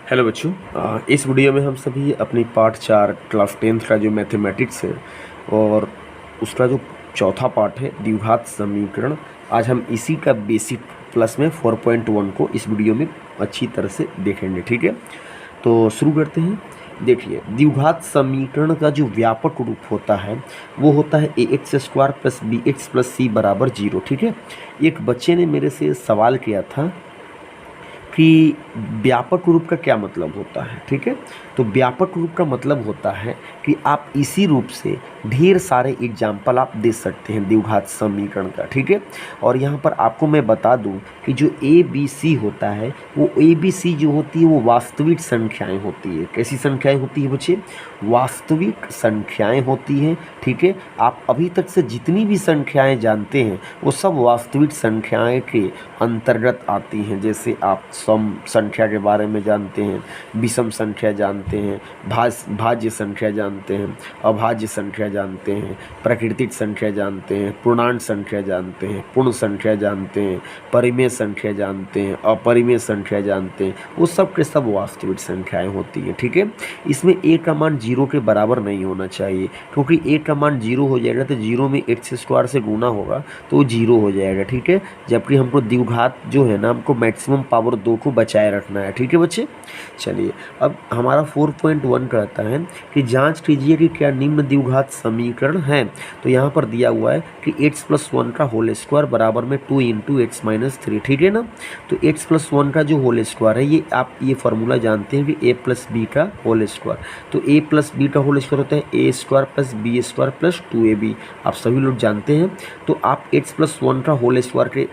Hello बच्चों, इस video में हम सभी अपनी पार्ट 4 क्लास 10th का जो मैथमेटिक्स है और उसका जो चौथा पार्ट है द्विघात समीकरण, आज हम इसी का बेसिक प्लस में 4.1 को इस वीडियो में अच्छी तरह से देखेंगे। ठीक है, तो शुरू करते हैं। देखिए, द्विघात समीकरण का जो व्यापक रूप होता है वो होता है ax² + bx + c = 0। ठीक है, एक बच्चे ने मेरे से सवाल किया था कि व्यापक रूप का क्या मतलब होता है। ठीक है, तो व्यापक रूप का मतलब होता है कि आप इसी रूप से ढेर सारे एग्जाम्पल आप दे सकते हैं द्विघात समीकरण का। ठीक है, और यहाँ पर आपको मैं बता दूँ कि जो ए बी सी होता है वो ए बी सी जो होती है वो वास्तविक संख्याएं होती है। कैसी संख्याएं होती है बच्चे? वास्तविक संख्याएं होती हैं। ठीक है, आप अभी तक से जितनी भी संख्याएं जानते हैं वो सब वास्तविक संख्याएं के अंतर्गत आती हैं। जैसे आप सम संख्या के बारे में जानते हैं, विषम संख्या जानते हैं, भाज्य संख्या जानते हैं, अभाज्य संख्या जानते हैं, प्राकृतिक संख्या जानते हैं, पूर्णांक संख्या जानते हैं, पूर्ण संख्या जानते हैं, परिमेय संख्या जानते हैं, अपरिमेय संख्या जानते हैं, वो सब के सब वास्तविक संख्याएं होती हैं। ठीक है, इसमें ए का मान 0 के बराबर नहीं होना चाहिए, क्योंकि ए का मान 0 हो जाएगा तो 0 में x² से गुना होगा तो वो 0 हो जाएगा। ठीक है, जबकि हमको द्विघात जो है ना, हमको मैक्सिमम पावर 2 को बचाए रखना है। ठीक है बच्चे, चलिए अब हमारा 4.1 कहता है कि जांच कीजिए कि क्या निम्न द्विघात समीकरण है। तो यहाँ पर दिया हुआ है कि x + 1 का होल स्क्वायर बराबर में 2 × x - 3। ठीक है ना, तो x + 1 का जो होल स्क्वायर है ये आप ये फार्मूला जानते हैं कि a + b का होल स्क्वायर। तो a + b का होल स्क्वायर होता है a² + b² + 2ab। आप सभी लोग जानते हैं। तो आप x + 1 का होल स्क्वायर के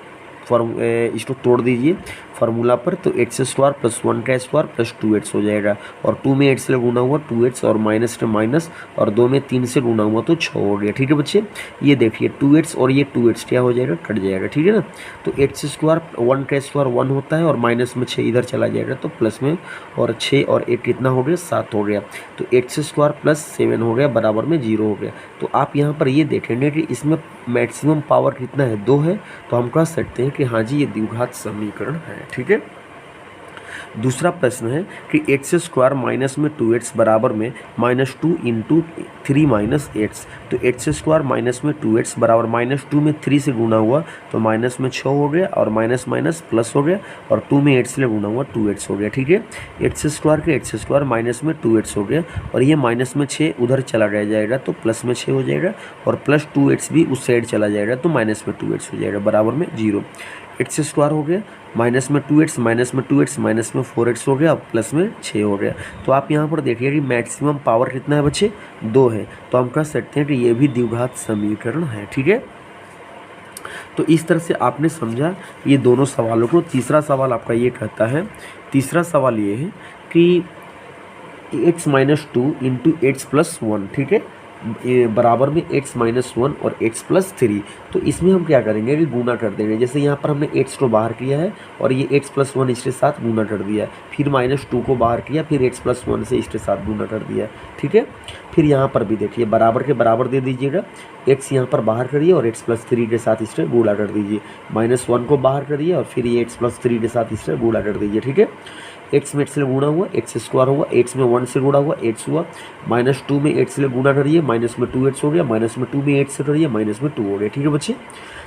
इसको तोड़ दीजिए फार्मूला पर, तो x² + 1 का स्क्वायर + 2x हो जाएगा, और 2 में 8 से गुना हुआ 2x, और माइनस के माइनस, और 2 में 3 से गुना हुआ तो 6 हो गया। ठीक है बच्चे, ये देखिए 2x और ये 2x क्या हो जाएगा, कट जाएगा। ठीक है ना, तो x² 1 का स्क्वायर 1 होता है, और माइनस में 6 इधर चला जाएगा तो प्लस में, और 6 और 1 कितना हो गया, 7 हो गया। तो x² + 7 हो गया बराबर में 0 हो गया। तो आप यहाँ पर ये देखेंगे कि इसमें मैक्सिमम पावर कितना है, 2 है। तो हम कह सकते हैं कि हाँ जी ये द्विघात समीकरण है। ठीक है, दूसरा प्रश्न है कि x² माइनस में 2x बराबर में -2 × 3 - x। तो x² माइनस में 2x बराबर -2 में 3 से गुना हुआ तो माइनस में 6 हो गया, और माइनस माइनस प्लस हो गया, और 2 में 8 से गुना हुआ 2x हो गया। ठीक है, x² के x² माइनस में 2x हो गया, और ये माइनस में 6 उधर चला जाएगा तो प्लस में 6 हो जाएगा, और प्लस 2x भी उस साइड चला जाएगा तो माइनस में 2x हो जाएगा बराबर में 0। x² हो गया, माइनस में 2x, माइनस में 2x, माइनस में 4x हो गया, प्लस में 6 हो गया। तो आप यहाँ पर देखिए कि मैक्सिमम पावर कितना है बच्चे, 2 है। तो हम कह सकते हैं कि ये भी द्विघात समीकरण है। ठीक है, तो इस तरह से आपने समझा ये दोनों सवालों को। तीसरा सवाल आपका ये कहता है, तीसरा सवाल ये है कि x - 2 × x + 1। ठीक है, ये बराबर में x - 1 और x + 3। तो इसमें हम क्या करेंगे कि गुना कर देंगे। जैसे यहाँ पर हमने x को बाहर किया है और ये x + 1 इसके साथ गुना कर दिया, फिर -2 को बाहर किया, फिर x + 1 से इसके साथ गुना कर दिया। ठीक है, फिर यहाँ पर भी देखिए बराबर के बराबर दे दीजिएगा, x यहाँ पर बाहर करिए और x + 3 के साथ इससे गुणा कर दीजिए, -1 को बाहर करिए और फिर ये x + 3 के साथ इससे गुणा कर दीजिए। ठीक है, x में 8 से गुणा हुआ x² हुआ, x में 1 से गुणा हुआ x हुआ, -2 में 8 से गुणा करिए, माइनस में 2x हो गया, माइनस में 2 में 8 से करिए, माइनस में 2 हो गया। ठीक है बच्चे,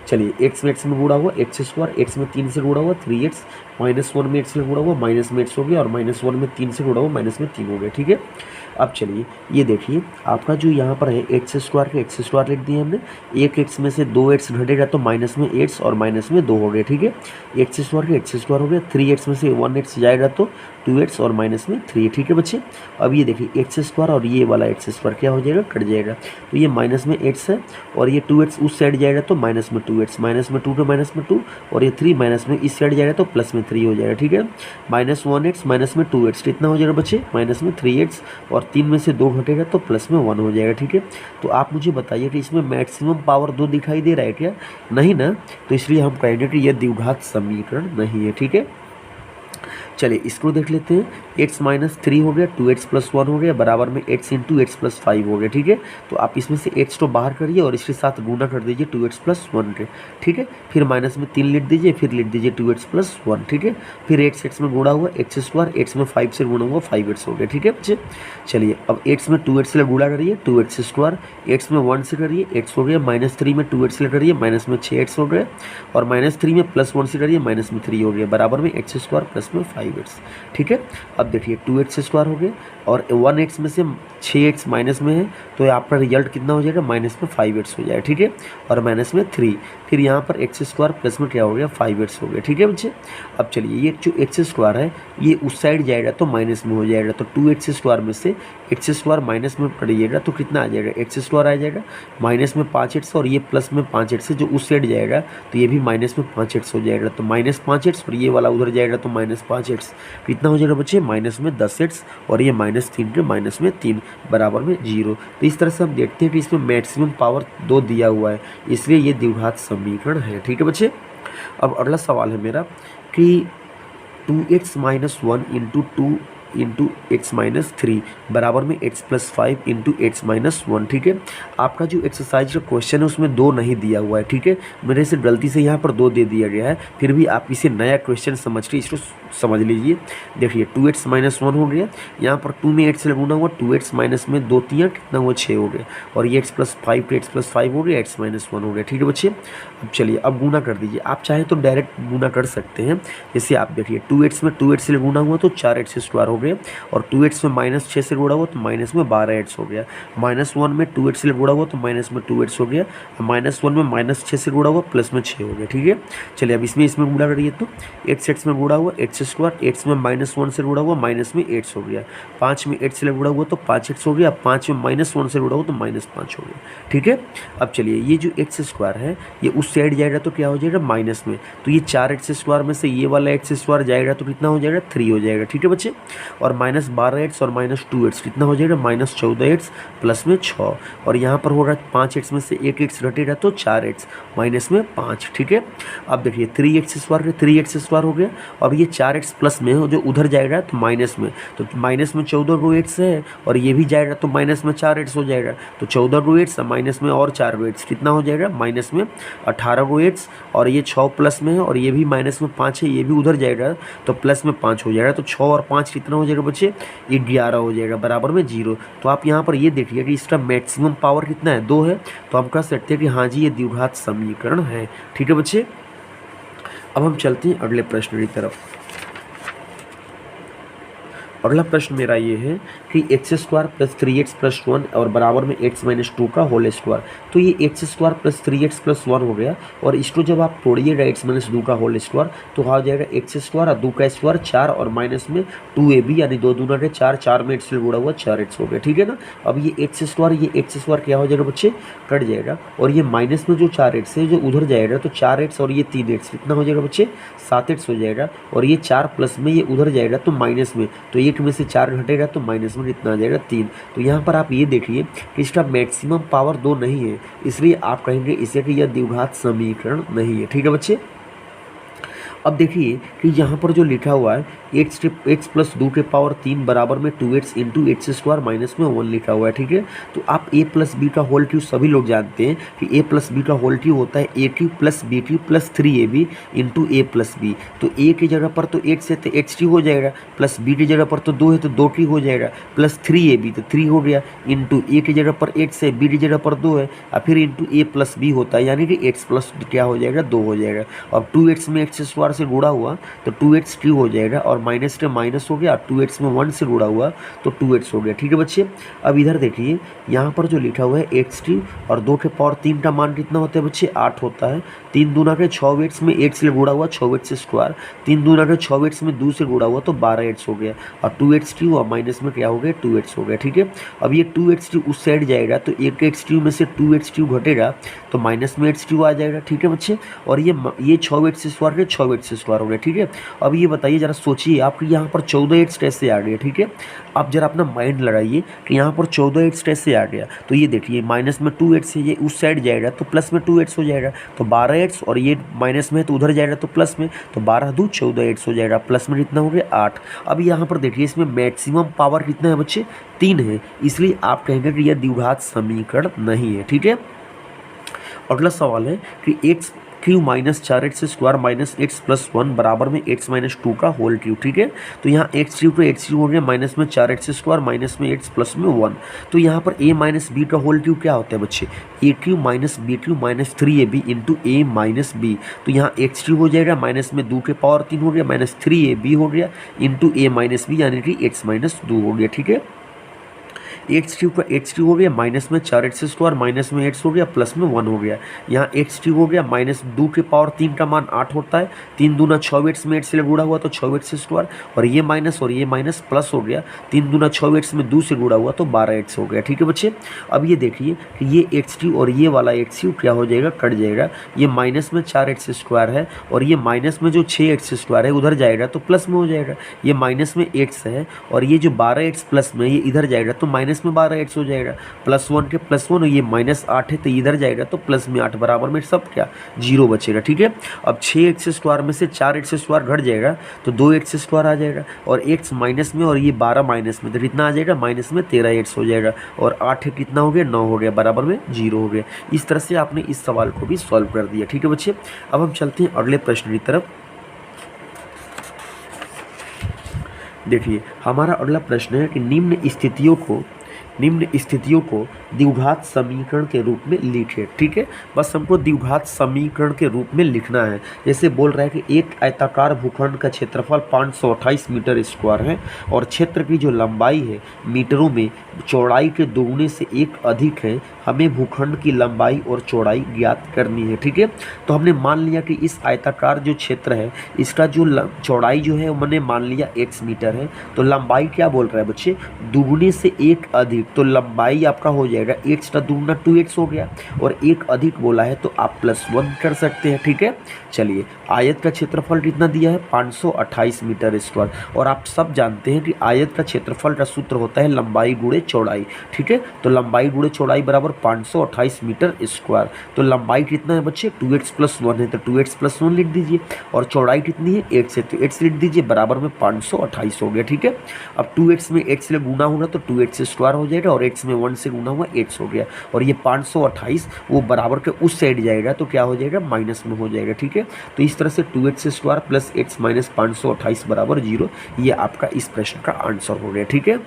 चलिए x में 8 में गुणा हुआ x², x में 3 से गुणा हुआ 3x, -1 में 8 से गुणा हुआ माइनस में 8 हो गया, और -1 में 3 से गुणा हुआ माइनस में 3 हो गया। ठीक है, अब चलिए ये देखिए आपका जो यहाँ पर है x² के x² लिख दिया हमने, एक x में से 2x घटेगा तो माइनस में 8 और माइनस में 2 हो गया। ठीक है, x² के x² हो गया, 3x में से 1x जाएगा तो 2x और माइनस में 3। ठीक है बच्चे, अब ये देखिए x² और ये वाला x² क्या हो जाएगा, कट जाएगा। तो ये माइनस में 8 है, और ये 2x उस साइड जाएगा तो माइनस में 2x, माइनस में 2 तो माइनस में 2, और ये 3 माइनस में इस साइड जाएगा तो प्लस में 3 हो जाएगा। ठीक है, -1x माइनस में 2x कितना हो जाएगा बच्चे, माइनस में 3x, और 3 में से 2 घटेगा तो प्लस में 1 हो जाएगा। ठीक है, तो आप मुझे बताइए कि इसमें मैक्सिमम पावर 2 दिखाई दे रहा है क्या, नहीं ना, तो इसलिए हम कहेंगे कि यह द्विघात समीकरण नहीं है। ठीक है, चलिए इसको देख लेते हैं। एक्स माइनस थ्री हो गया, टू एक्स प्लस वन हो गया, बराबर में x into x plus five हो गया। ठीक है, तो आप इसमें से एक्स तो बाहर करिए और इसके साथ गुना कर दीजिए टू एक्स प्लस वन के। ठीक है, फिर माइनस में तीन लिख दीजिए, फिर लिख दीजिए टू एक्स प्लस वन। ठीक है, फिर एक्स एक्स में गुणा हुआ एक्स स्क्वायर, एक्स में फाइव से गुणा हुआ फाइव एक्स हो गया। ठीक है बच्चे, चलिए अब एक्स में टू एक्स से गुणा करिए टू एक्स स्क्वायर, एक्स में वन से करिए एक्स हो गया, माइनस थ्री में टू एक्स से करिए माइनस में छः एक्स हो गया, और माइनस थ्री में प्लस वन से करिए माइनस में थ्री हो गया, बराबर में एक्स स्क्वायर प्लस में फाइव एक्स। ठीक है, अब देखिए टू एक्स स्क्वायर हो गया और वन एक्स में से छः एक्स माइनस में है, तो आपका रिजल्ट कितना हो जाएगा, माइनस में फाइव एक्स हो जाएगा। ठीक है, और माइनस में थ्री, फिर यहाँ पर एक्स स्क्वायर प्लस में क्या हो गया, फाइव एक्स हो गया। ठीक है बच्चे, अब चलिए ये जो एक्स स्क्वायर है ये उस साइड जाएगा तो माइनस में हो जाएगा, तो टू एक्स स्क्वायर में से एक्स स्क्वायर माइनस में पड़िएगा तो कितना आ जाएगा, एक्स स्क्वायर आ जाएगा, माइनस में पाँच एक्स और ये प्लस में पाँच एक्स जो उस साइड जाएगा तो ये भी माइनस में पाँच एक्स हो जाएगा, तो माइनस पाँच एक्स, और ये वाला उधर जाएगा तो माइनस पाँच एक्स, कितना हो जाएगा बच्चे, माइनस में दस एक्स, और ये माइनस तीन के माइनस में तीन, बराबर में जीरो। तो इस तरह से हम देखते हैं कि इसमें मैक्सिमम पावर दो दिया हुआ है, इसलिए ये द्विघात समीकरण है। ठीक है बच्चे, अब अगला सवाल है मेरा कि two X minus one into two into X minus three बराबर में X plus five into X minus one. ठीक है, आपका जो एक्सरसाइज का क्वेश्चन है उसमें दो नहीं दिया हुआ है। ठीक है, मेरे से गलती से यहाँ पर दो दे दिया गया है, फिर भी आप इसे नया क्वेश्चन समझ के इसको समझ लीजिए। देखिए टू एक्स माइनस वन हो गया, यहाँ पर टू में एक्स से गुना हुआ, टू एक्स माइनस में दो तीन कितना हुआ, छः हो गया, और ये X plus five two X plus five हो गया, एक्स माइनस वन हो गया। ठीक है बच्चे, अब चलिए अब गुना कर दीजिए, आप चाहे तो डायरेक्ट गुना कर सकते हैं। जैसे आप देखिए टू एक्स में टू एक्स से गुना हुआ तो चार एक्स स्क्वायर हो गया, और टू एक्स में माइनस छः से गुणा हुआ तो माइनस में बारह एक्स हो गया, माइनस वन में टू एक्स से गुणा हुआ तो माइनस में टू एक्स हो गया, माइनस वन में माइनस छः से गुणा हुआ प्लस में छः हो गया। ठीक है, चलिए अब इसमें गुणा करिए तो एक्स में गुणा हुआ एक्स स्क्वायर, एक्स में माइनस वन से गुणा हुआ माइनस में एक्स हो गया, पाँच में एक्स से गुणा हुआ तो पाँच एक्स हो गया, पाँच में माइनस वन से गुणा हुआ तो माइनस पाँच हो गया। ठीक है, अब चलिए ये जो एक्स स्क्वायर है ये उस साइड जाएगा तो क्या हो जाएगा, माइनस में, तो ये चार एक्स स्क्वायर में से ये वाला एक्स स्क्वायर जाएगा तो कितना हो जाएगा, थ्री हो जाएगा। ठीक है बच्चे, और माइनस बारह एक्स और माइनस टू एक्स कितना हो जाएगा, माइनस चौदह एक्स प्लस में छः, और यहाँ पर हो रहा है पाँच एक्स में से एक एक्स घटेगा तो चार एक्स माइनस में पाँच। ठीक है, अब देखिए थ्री एक्स स्क्वायर हो गया, अब ये चार एक्स प्लस में हो जो उधर जाएगा तो माइनस में, तो माइनस में चौदह रो एक्स है और ये भी जाएगा तो माइनस में चार एक्स हो जाएगा, तो चौदह रो एक्स माइनस में और चार रो एक्स कितना हो जाएगा, माइनस में अठारह रो एक्स, और ये छः प्लस में है और ये भी माइनस में पाँच है, ये भी उधर जाएगा तो प्लस में पाँच हो जाएगा, तो छः और पाँच कितना हो जाएगा बच्चे, 11 हो जाएगा, बराबर में जीरो। तो आप यहाँ पर ये देखिए कि इसका मैक्सिमम पावर कितना है, दो है, तो हम कह सकते हैं कि हाँ जी ये द्विघात समीकरण है। ठीक है बच्चे, अब हम चलते हैं अगले प्रश्न की तरफ। अगला प्रश्न मेरा ये है कि x square plus three x plus one और बराबर में एक्स माइनस टू का होल स्क्वायर, तो ये x square plus three x plus one हो गया, और इसको जब आप तोड़िएगा एक्स माइनस दो का होल स्क्वायर तो आ जाएगा एक्स स्क्वायर और दो का स्क्वायर चार, और माइनस में टू ए बी यानी दो दूना के चार, चार में एक्स से जुड़ा हुआ चार एक्स हो गया। ठीक है ना, अब ये एक्स स्क्वायर क्या हो जाएगा बच्चे, कट जाएगा, और ये माइनस में जो चार एक्स है जो उधर जाएगा तो चार एक्स और ये तीन एक्स कितना हो जाएगा बच्चे, सात एक्स हो जाएगा, और ये चार प्लस में ये उधर जाएगा तो माइनस में, तो एक में से चार घटेगा तो माइनस में कितना आ जाएगा, तीन। तो यहाँ पर आप ये देखिए कि इसका मैक्सिमम पावर दो नहीं है, इसलिए आप कहेंगे इसे कि यह द्विघात समीकरण नहीं है। ठीक है बच्चे, अब देखिए कि यहाँ पर जो लिखा हुआ है एक्स प्लस दो के पावर तीन बराबर में two x into x square minus में वन लिखा हुआ है। ठीक है, तो आप ए प्लस बी का होल क्यूब सभी लोग जानते हैं कि ए प्लस बी का होल क्यूब होता है A cube plus B cube plus three A B into A plus B. तो ए की जगह पर तो एक्स है तो एक्स क्यूब हो जाएगा, प्लस बी की जगह पर तो दो है तो दो क्यूब हो जाएगा, प्लस थ्री ए बी तो थ्री हो गया, इंटू ए की जगह पर एक्स है बी की जगह पर दो है और फिर इंटू ए प्लस बी होता है, यानी कि एक्स प्लस क्या हो जाएगा, दो हो जाएगा। अब टू एक्स में एक्स स्क्वायर से गुणा हुआ तो टू एक्स क्यूब हो जाएगा, और माइनस के माइनस हो गया, टू एक्स में वन से गुणा हुआ तो टू एक्स हो गया। ठीक है बच्चे, अब इधर देखिए यहाँ पर जो लिखा हुआ है एक्स क्यूब और दो के पावर तीन का मान कितना होता है बच्चे, आठ होता है, तीन दूना के छः एक्स में एक्स से गुणा हुआ छः एक्स स्क्वायर, तीन दूना के छः एक्स में दो से गुणा हुआ तो बारह एक्स हो गया, और टू एक्स क्यूब और माइनस में क्या हो गया, टू एक्स हो गया। ठीक है, अब ये टू एक्स क्यूब उस साइड जाएगा तो एक एक्स क्यूब में से टू एक्स क्यूब घटेगा तो माइनस में एक्स क्यूब आ जाएगा। ठीक है बच्चे, और ये छः एक्स स्क्वायर के छः एक्स स्क्वायर हो गया। ठीक है, अब ये बताइए जरा सोचिए सोचिए आपके यहाँ पर 14 एक्स कैसे आ गया, ठीक है। आप जरा अपना माइंड लगाइए कि यहाँ पर 14 एक्स कैसे आ गया। तो ये देखिए माइनस में 2 एक्स है, ये उस साइड जाएगा तो प्लस में 2 एक्स हो जाएगा, तो 12 एक्स, और ये माइनस में है तो उधर जाएगा तो प्लस में, तो 12 दूनी 14 एक्स हो जाएगा, प्लस में कितना हो गया 8। अब यहाँ पर देखिए इसमें मैक्सिमम पावर कितना है बच्चे, 3 है, इसलिए आप कहेंगे कि यह द्विघात समीकरण नहीं है, ठीक है। अगला सवाल है कि x Q minus 4x² minus x plus 1 बराबर में x माइनस 2 का होल क्यूब, ठीक है। तो यहाँ एक्स क्यू तो एक्स क्यू हो गया, माइनस में 4x² माइनस में x प्लस में 1। तो यहाँ पर a माइनस बी का होल क्यूब क्या होता है बच्चे, A cube minus B cube minus 3ab into A minus B. तो यहाँ एक्स क्यू हो जाएगा, माइनस में 2 के पावर 3 हो गया, माइनस 3ab हो गया इंटू ए माइनस बी, यानी कि x माइनस 2 हो गया, ठीक है। एक्स क्यू का एक्स क्यू हो गया, माइनस में 4x² माइनस में एक्स हो गया, प्लस में 1 हो गया। यहाँ एक्स क्यू हो गया, माइनस 2 के पावर 3 का मान 8 होता है, 3 दूना 6x में 8 से गुणा हुआ तो 6x², और ये माइनस प्लस हो गया, 3 दूना 6x में 2 से गुणा हुआ तो 12x हो गया, ठीक है बच्चे। अब ये देखिए कि ये एक्स क्यू और ये वाला एक्स क्यू क्या हो जाएगा, कट जाएगा। ये माइनस में 4x² है और ये माइनस में जो 6x² है उधर जाएगा तो प्लस में हो जाएगा। ये माइनस में x है और ये जो 12x प्लस में ये इधर जाएगा तो माइनस में 12x हो जाएगा, प्लस 1 के प्लस 1, और ये माइनस 8 है तो इधर जाएगा तो प्लस में 8 बराबर में सब क्या 0 बचेगा, ठीक है। अब 6x² में से 4x² घट जाएगा तो 2x² आ जाएगा, और x माइनस में और ये 12 माइनस में तो कितना आ जाएगा, माइनस में 13x हो जाएगा, और 8 है कितना हो गया 9 हो गया, बराबर में 0 हो गया। इस तरह से आपने इस सवाल को भी सॉल्व कर दिया, ठीक है बच्चे। अब हम चलते हैं अगले प्रश्न की तरफ। देखिए हमारा अगला प्रश्न है कि निम्न स्थितियों को द्विघात समीकरण के रूप में लिखें, ठीक है। बस हमको द्विघात समीकरण के रूप में लिखना है। जैसे बोल रहा है कि एक आयताकार भूखंड का क्षेत्रफल 528 मीटर स्क्वायर है और क्षेत्र की जो लंबाई है मीटरों में चौड़ाई के दोगुने से एक अधिक है, हमें भूखंड की लंबाई और चौड़ाई ज्ञात करनी है, ठीक है। तो हमने मान लिया कि इस आयताकार जो क्षेत्र है इसका जो चौड़ाई जो है मैंने मान लिया x मीटर है, तो लंबाई क्या बोल रहा है बच्चे, दुगुने से एक अधिक, तो लंबाई आपका हो जाएगा x का दुगुना 2x हो गया, और एक अधिक बोला है तो आप +1 कर सकते हैं, ठीक है। चलिए आयत का क्षेत्रफल कितना दिया है 528 मीटर स्क्वायर, और आप सब जानते हैं कि आयत का क्षेत्रफल का सूत्र होता है लंबाई गुणे चौड़ाई, ठीक है। तो लंबाई गुणे चौड़ाई बराबर 528 मीटर स्क्वायर। तो लंबाई कितना है बच्चे 2x + 1 है तो 2x + 1 लिख दीजिए, और चौड़ाई कितनी है x है तो x लिख दीजिए, बराबर में 528 हो गया, ठीक है। अब 2x में x से गुना होगा तो 2x² हो जाएगा, और x में 1 से गुना हुआ x हो गया, और ये 528 वो बराबर के उस साइड जाएगा तो क्या हो जाएगा माइनस में हो जाएगा, ठीक है। तो इस तरह से 2x² + x - 528 बराबर 0, ये आपका इस प्रश्न का आंसर हो गया, ठीक है।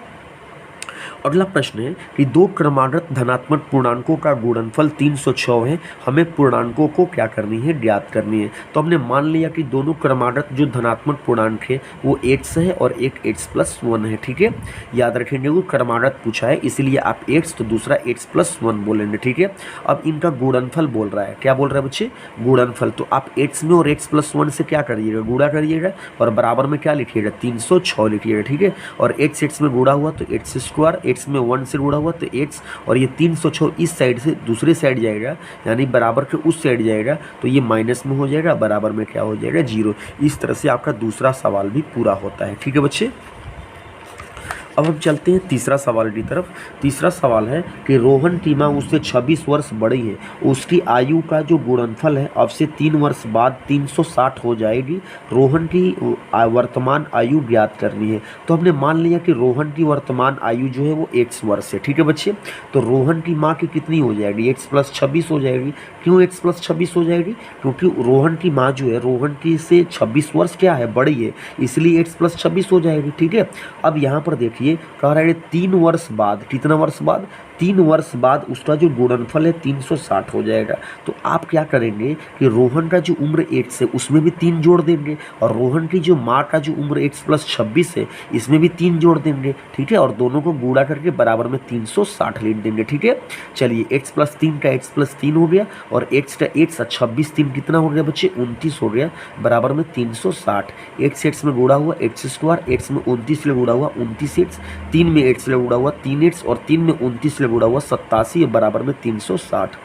अगला प्रश्न है कि दो क्रमागत धनात्मक पूर्णांकों का गुणनफल 306 है, हमें पूर्णांकों को क्या करनी है, ज्ञात करनी है। तो हमने मान लिया कि दोनों क्रमागत जो धनात्मक पूर्णांक है वो x है और एक x + 1 है, ठीक है। याद रखेंगे वो क्रमागत पूछा है इसलिए आप x तो दूसरा x + 1 बोलेंगे, ठीक है। अब इनका गुणनफल बोल रहा है, क्या बोल रहा है बच्चे, गुणनफल। तो आप x में और x + 1 से क्या करिएगा, गुणा करिएगा, और बराबर में क्या लिखिएगा 306 लिखिएगा, ठीक है। और x में गुणा हुआ तो x², x में 1 से गुणा हुआ तो x, और ये 306 इस साइड से दूसरे साइड जाएगा यानी बराबर के उस साइड जाएगा तो ये माइनस में हो जाएगा, बराबर में क्या हो जाएगा 0। इस तरह से आपका दूसरा सवाल भी पूरा होता है, ठीक है बच्चे। अब हम चलते हैं तीसरा सवाल की तरफ। तीसरा सवाल है कि रोहन की माँ उससे 26 वर्ष बड़ी है, उसकी आयु का जो गुणनफल है अब से 3 वर्ष बाद 360 हो जाएगी, रोहन की वर्तमान आयु ज्ञात करनी है। तो हमने मान लिया कि रोहन की वर्तमान आयु जो है वो x वर्ष है, ठीक है बच्चे। तो रोहन की माँ की कितनी हो जाएगी, x + 26 हो जाएगी। क्यों x + 26 हो जाएगी, क्योंकि रोहन की माँ जो है रोहन की से 26 वर्ष क्या है, बड़ी है, इसलिए x + 26 हो जाएगी, ठीक है। अब यहाँ पर देखिए कह रहा है 3 वर्ष बाद, कितना वर्ष बाद, 3 वर्ष बाद उसका जो गुणनफल है 360 हो जाएगा। तो आप क्या करेंगे कि रोहन का जो उम्र x है उसमें भी 3 जोड़ देंगे, और रोहन की जो माँ का जो उम्र x + 26 है इसमें भी 3 जोड़ देंगे, ठीक है, और दोनों को गुणा करके बराबर में 360 लिख देंगे, ठीक है। चलिए x + 3 का x + 3 हो गया, और x का x 26 3 कितना हो गया बच्चे 29 हो गया, बराबर में 360। x में गुणा हुआ x², x में 29 से गुणा हुआ 29x, 3 में x से गुणा हुआ 3x, और 3 में 29 से गुणा हुआ 87 बराबर में 360,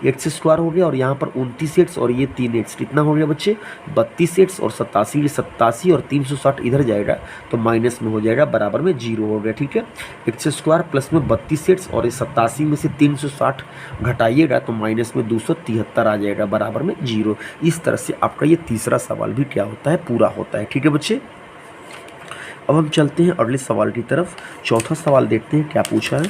एक्स स्क्वायर हो गया और यहाँ पर 29 एक्स और ये 3 एक्स, कितना हो गया बच्चे 32 एक्स और 87 और 360 इधर जाएगा तो माइनस में हो जाएगा, बराबर में 0 हो गया। ठीक है, एक्स स्क्वायर प्लस में 32 एक्स और 87 में से 360 घटाइएगा तो माइनस में 273 आ जाएगा, बराबर में 0। इस तरह से आपका ये तीसरा सवाल भी क्या होता है, पूरा होता है। ठीक है बच्चे, अब हम चलते हैं अगले सवाल की तरफ। चौथा सवाल देखते हैं क्या पूछा है।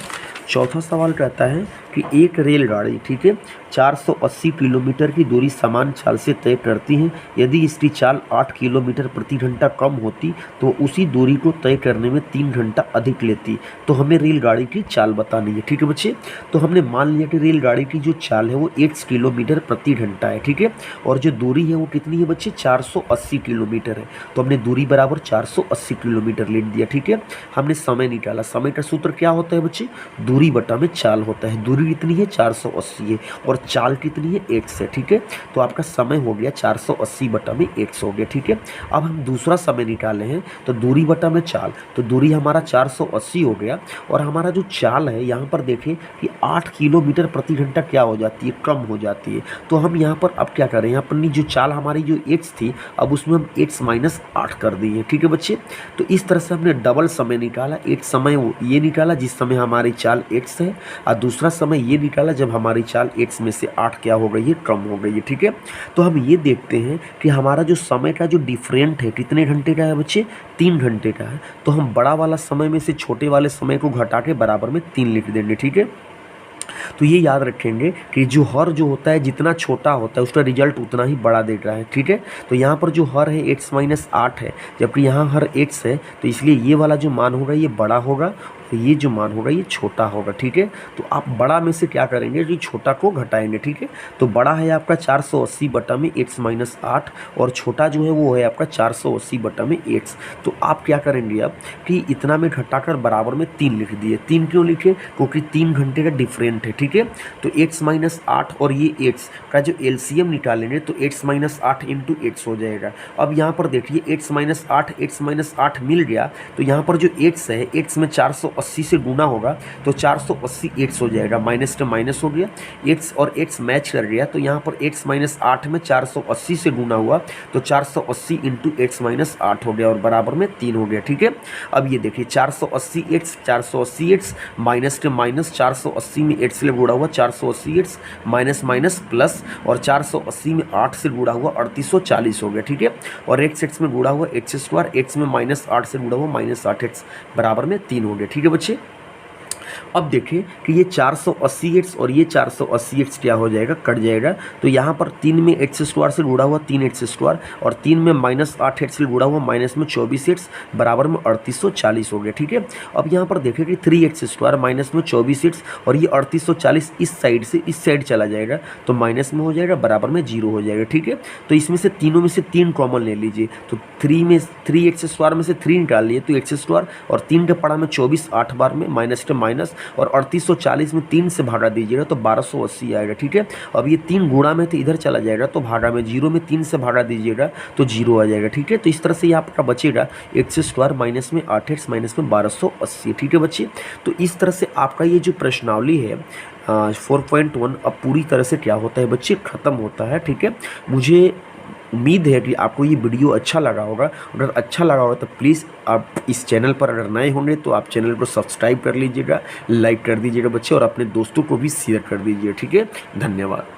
चौथा सवाल कहता है कि एक रेलगाड़ी, ठीक है, 480 किलोमीटर की दूरी समान चाल से तय करती है। यदि इसकी चाल 8 किलोमीटर प्रति घंटा कम होती तो उसी दूरी को तय करने में 3 घंटा अधिक लेती। तो हमें रेलगाड़ी की चाल बतानी है। ठीक है बच्चे, तो हमने मान लिया कि रेलगाड़ी की जो चाल है वो 8 किलोमीटर प्रति घंटा है। ठीक है, और जो दूरी है वो कितनी है बच्चे 480 किलोमीटर है। तो हमने दूरी बराबर 480 किलोमीटर लिख दिया। ठीक है, हमने समय निकाला। समय का सूत्र क्या होता है बच्चे, दूरी बटा में चाल होता है। दूरी कितनी है 480 है और चाल कितनी है 8 है। ठीक है, तो आपका समय हो गया 480 बटा में 8 हो गया। ठीक है, अब हम दूसरा समय निकाले हैं तो दूरी बटा में चाल, तो दूरी हमारा 480 हो गया और हमारा जो चाल है यहाँ पर देखें कि 8 किलोमीटर प्रति घंटा क्या हो जाती है, कम हो जाती है। तो हम यहाँ पर अब क्या करें, अपनी जो चाल हमारी जो 8 थी अब उसमें हम 8 माइनस 8 कर दिए। ठीक है बच्चे, तो इस तरह से हमने डबल समय निकाला। एक समय ये निकाला जिस समय हमारी चाल 8 है और दूसरा समय ये निकाला जब हमारी चाल 8 में से 8 क्या हो गई है, कम हो गई है। ठीक है, तो हम ये देखते हैं कि हमारा जो समय का जो डिफरेंट है कितने घंटे का है बच्चे, 3 घंटे का है। तो हम बड़ा वाला समय में से छोटे वाले समय को घटा के बराबर में 3 लिख देंगे। ठीक है, तो ये याद रखेंगे कि जो हर जो होता है जितना छोटा होता है उसका रिजल्ट उतना ही बड़ा दे रहा है। ठीक है, तो यहाँ पर जो हर है x माइनस 8 है, जबकि यहाँ हर x है, तो इसलिए ये वाला जो मान होगा ये बड़ा होगा तो ये जो मान होगा ये छोटा होगा। ठीक है, तो आप बड़ा में से क्या करेंगे, जो छोटा को घटाएंगे। ठीक है, तो बड़ा है आपका 480 बटा में x माइनस 8 और छोटा जो है वो है आपका 480 बटा में x। तो आप क्या करेंगे अब कि इतना में घटाकर बराबर में 3 लिख दिए। 3 क्यों लिखे, क्योंकि 3 घंटे का डिफरेंट है। ठीक है, तो x माइनस 8 और ये x का जो एलसीएम निकालेंगे तो x माइनस 8 इंटू एक्स हो जाएगा। अब यहाँ पर देखिए x माइनस 8 मिल गया, तो यहाँ पर जो x है x में 480 से गुना होगा तो 480 x हो जाएगा, माइनस का माइनस हो गया, x और x मैच कर गया। तो यहाँ पर x माइनस 8 में 480 से गुना हुआ तो 480 इंटू एक्स माइनस 8 हो गया और बराबर में 3 हो गया। ठीक है, अब ये देखिए 480x माइनस के माइनस 480 में 8 से गुणा हुआ 480x माइनस माइनस प्लस और 480 में 8 से गुणा हुआ 3840 हो गया। ठीक है, और x में गुणा हुआ x स्क्वायर, x में माइनस 8 से गुणा हुआ माइनस 8x बराबर में 3 हो गया। ठीक है बच्चे, अब देखें कि ये 480x और ये 480x क्या हो जाएगा, कट जाएगा। तो यहाँ पर 3 में एक्स स्क्वायर से गुणा हुआ 3x स्क्वायर और 3 में माइनस 8x से गुणा हुआ माइनस में 24x बराबर में 3840 हो गया। ठीक है, अब यहाँ पर देखें कि 3x स्क्वायर माइनस में 24x और ये 3840 इस साइड से इस साइड चला जाएगा तो माइनस में हो जाएगा, बराबर में 0 हो जाएगा। ठीक है, तो इसमें से तीनों में से 3 कॉमन ले लीजिए। तो 3x स्क्वायर में से 3 निकाल लिए तो एक्स स्क्वायर और 3 का पड़ा में 24 8 बार में माइनस के माइनस और 3840 में 3 से भागा दीजिएगा तो 1280 आएगा। ठीक है, अब ये 3 गुणा में तो इधर चला जाएगा तो भागा में 0 में 3 से भागा दीजिएगा तो 0 आ जाएगा। ठीक है, तो इस तरह से ये आपका बचेगा एक्स स्क्वायर माइनस में 8x माइनस में 1280। ठीक है बच्चे, तो इस तरह से आपका ये जो प्रश्नावली है 4.1 अब पूरी तरह से क्या होता है बच्चे, ख़त्म होता है। ठीक है, मुझे उम्मीद है कि आपको ये वीडियो अच्छा लगा होगा। अगर अच्छा लगा होगा तो प्लीज़ आप इस चैनल पर अगर नए होंगे तो आप चैनल को सब्सक्राइब कर लीजिएगा, लाइक कर दीजिएगा बच्चे और अपने दोस्तों को भी शेयर कर दीजिए। ठीक है, धन्यवाद।